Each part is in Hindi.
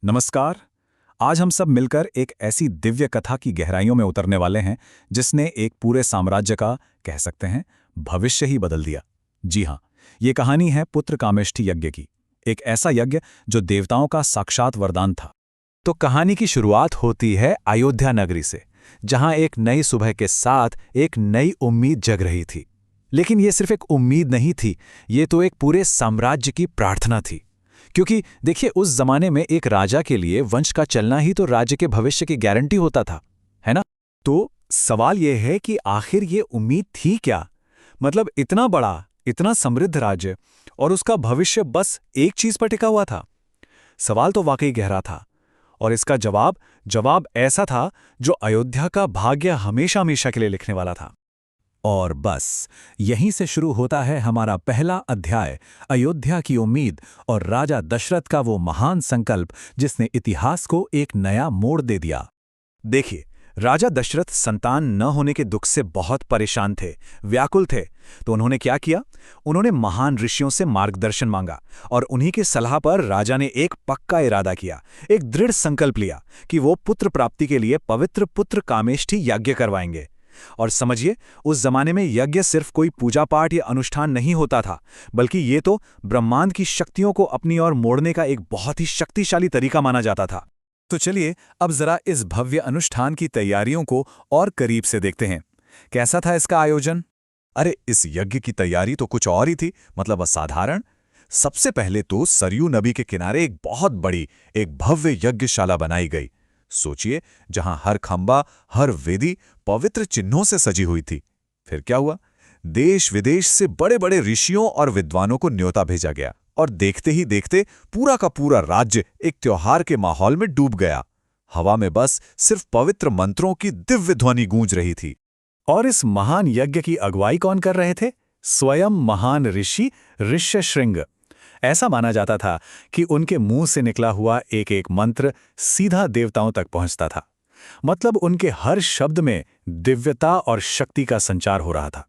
नमस्कार। आज हम सब मिलकर एक ऐसी दिव्य कथा की गहराइयों में उतरने वाले हैं जिसने एक पूरे साम्राज्य का, कह सकते हैं, भविष्य ही बदल दिया। जी हाँ, ये कहानी है पुत्र कामेष्ठी यज्ञ की। एक ऐसा यज्ञ जो देवताओं का साक्षात वरदान था। तो कहानी की शुरुआत होती है अयोध्या नगरी से, जहां एक नई सुबह के साथ एक नई उम्मीद जग रही थी। लेकिन ये सिर्फ एक उम्मीद नहीं थी, ये तो एक पूरे साम्राज्य की प्रार्थना थी। क्योंकि देखिए, उस जमाने में एक राजा के लिए वंश का चलना ही तो राज्य के भविष्य की गारंटी होता था, है ना? तो सवाल यह है कि आखिर ये उम्मीद थी क्या? मतलब इतना बड़ा, इतना समृद्ध राज्य, और उसका भविष्य बस एक चीज पर टिका हुआ था। सवाल तो वाकई गहरा था, और इसका जवाब ऐसा था जो अयोध्या का भाग्य हमेशा हमेशा के लिए लिखने वाला था। और बस यहीं से शुरू होता है हमारा पहला अध्याय, अयोध्या की उम्मीद और राजा दशरथ का वो महान संकल्प जिसने इतिहास को एक नया मोड़ दे दिया। देखिए, राजा दशरथ संतान न होने के दुख से बहुत परेशान थे, व्याकुल थे। तो उन्होंने क्या किया? उन्होंने महान ऋषियों से मार्गदर्शन मांगा, और उन्हीं की सलाह पर राजा ने एक पक्का इरादा किया, एक दृढ़ संकल्प लिया कि वो पुत्र प्राप्ति के लिए पवित्र पुत्र कामेष्ठी यज्ञ करवाएंगे। और समझिए, उस जमाने में यज्ञ सिर्फ कोई पूजा पाठ या अनुष्ठान नहीं होता था, बल्कि ये तो ब्रह्मांड की शक्तियों को अपनी ओर मोड़ने का एक बहुत ही शक्तिशाली तरीका माना जाता था। तो चलिए अब जरा इस भव्य अनुष्ठान की तैयारियों को और करीब से देखते हैं। कैसा था इसका आयोजन? अरे, इस यज्ञ की तैयारी तो कुछ और ही थी, मतलब असाधारण। सबसे पहले तो सरयू नदी के किनारे एक बहुत बड़ी, एक भव्य यज्ञशाला बनाई गई। सोचिए, जहां हर खंबा, हर वेदी पवित्र चिन्हों से सजी हुई थी। फिर क्या हुआ? देश विदेश से बड़े बड़े ऋषियों और विद्वानों को न्योता भेजा गया, और देखते ही देखते पूरा का पूरा राज्य एक त्योहार के माहौल में डूब गया। हवा में बस सिर्फ पवित्र मंत्रों की दिव्य ध्वनि गूंज रही थी। और इस महान यज्ञ की अगुवाई कौन कर रहे थे? स्वयं महान ऋषि ऋष्यशृंग। ऐसा माना जाता था कि उनके मुंह से निकला हुआ एक एक मंत्र सीधा देवताओं तक पहुंचता था। मतलब उनके हर शब्द में दिव्यता और शक्ति का संचार हो रहा था।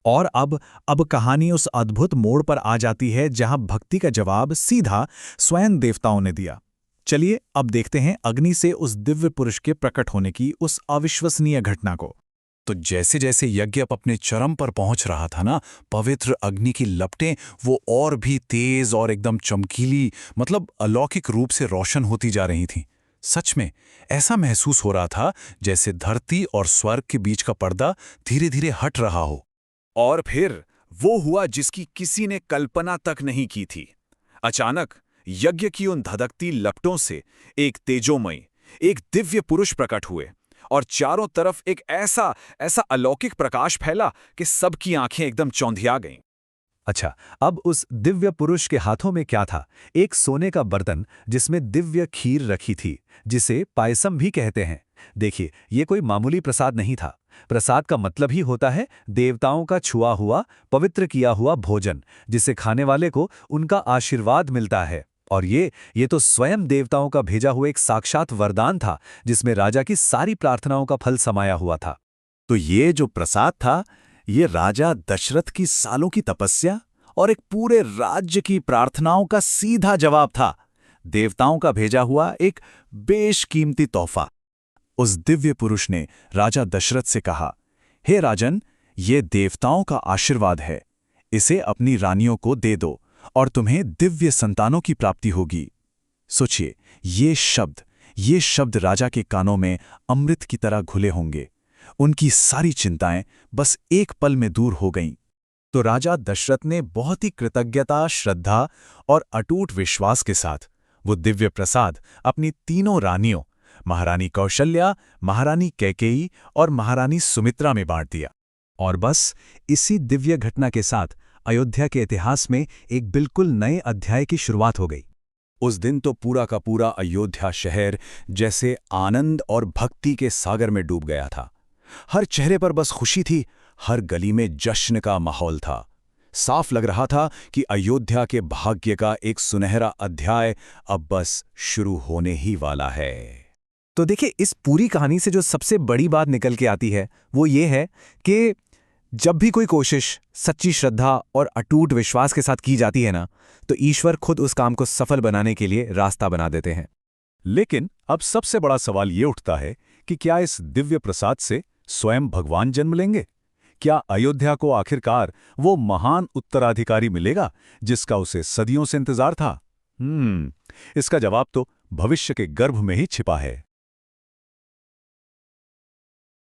और अब कहानी उस अद्भुत मोड़ पर आ जाती है जहां भक्ति का जवाब सीधा स्वयं देवताओं ने दिया। चलिए अब देखते हैं अग्नि से उस दिव्य पुरुष के प्रकट होने की उस अविश्वसनीय घटना को। तो जैसे जैसे यज्ञ अपने चरम पर पहुंच रहा था ना, पवित्र अग्नि की लपटें वो और भी तेज और एकदम चमकीली, मतलब अलौकिक रूप से रोशन होती जा रही थीं। सच में ऐसा महसूस हो रहा था जैसे धरती और स्वर्ग के बीच का पर्दा धीरे धीरे हट रहा हो। और फिर वो हुआ जिसकी किसी ने कल्पना तक नहीं की थी। अचानक यज्ञ की उन धधकती लपटों से एक तेजोमय, एक दिव्य पुरुष प्रकट हुए, और चारों तरफ एक ऐसा ऐसा अलौकिक प्रकाश फैला कि सबकी आंखें एकदम चौंधिया गईं। अच्छा, अब उस दिव्य पुरुष के हाथों में क्या था? एक सोने का बर्तन जिसमें दिव्य खीर रखी थी, जिसे पायसम भी कहते हैं। देखिए, ये कोई मामूली प्रसाद नहीं था। प्रसाद का मतलब ही होता है देवताओं का छुआ हुआ, पवित्र किया हुआ भोजन, जिसे खाने वाले को उनका आशीर्वाद मिलता है। और ये तो स्वयं देवताओं का भेजा हुआ एक साक्षात वरदान था, जिसमें राजा की सारी प्रार्थनाओं का फल समाया हुआ था। तो ये जो प्रसाद था, ये राजा दशरथ की सालों की तपस्या और एक पूरे राज्य की प्रार्थनाओं का सीधा जवाब था। देवताओं का भेजा हुआ एक बेशकीमती तोहफा। उस दिव्य पुरुष ने राजा दशरथ से कहा, हे राजन, ये देवताओं का आशीर्वाद है। इसे अपनी रानियों को दे दो और तुम्हें दिव्य संतानों की प्राप्ति होगी। सोचिए, ये शब्द राजा के कानों में अमृत की तरह घुले होंगे। उनकी सारी चिंताएं बस एक पल में दूर हो गईं। तो राजा दशरथ ने बहुत ही कृतज्ञता, श्रद्धा और अटूट विश्वास के साथ वो दिव्य प्रसाद अपनी तीनों रानियों, महारानी कौशल्या, महारानी कैकेयी और महारानी सुमित्रा में बांट दिया। और बस इसी दिव्य घटना के साथ अयोध्या के इतिहास में एक बिल्कुल नए अध्याय की शुरुआत हो गई। उस दिन तो पूरा का पूरा अयोध्या शहर जैसे आनंद और भक्ति के सागर में डूब गया था। हर चेहरे पर बस खुशी थी, हर गली में जश्न का माहौल था। साफ लग रहा था कि अयोध्या के भाग्य का एक सुनहरा अध्याय अब बस शुरू होने ही वाला है। तो देखिए, इस पूरी कहानी से जो सबसे बड़ी बात निकल के आती है वो ये है कि जब भी कोई कोशिश सच्ची श्रद्धा और अटूट विश्वास के साथ की जाती है ना, तो ईश्वर खुद उस काम को सफल बनाने के लिए रास्ता बना देते हैं। लेकिन अब सबसे बड़ा सवाल ये उठता है कि क्या इस दिव्य प्रसाद से स्वयं भगवान जन्म लेंगे? क्या अयोध्या को आखिरकार वो महान उत्तराधिकारी मिलेगा जिसका उसे सदियों से इंतजार था? इसका जवाब तो भविष्य के गर्भ में ही छिपा है।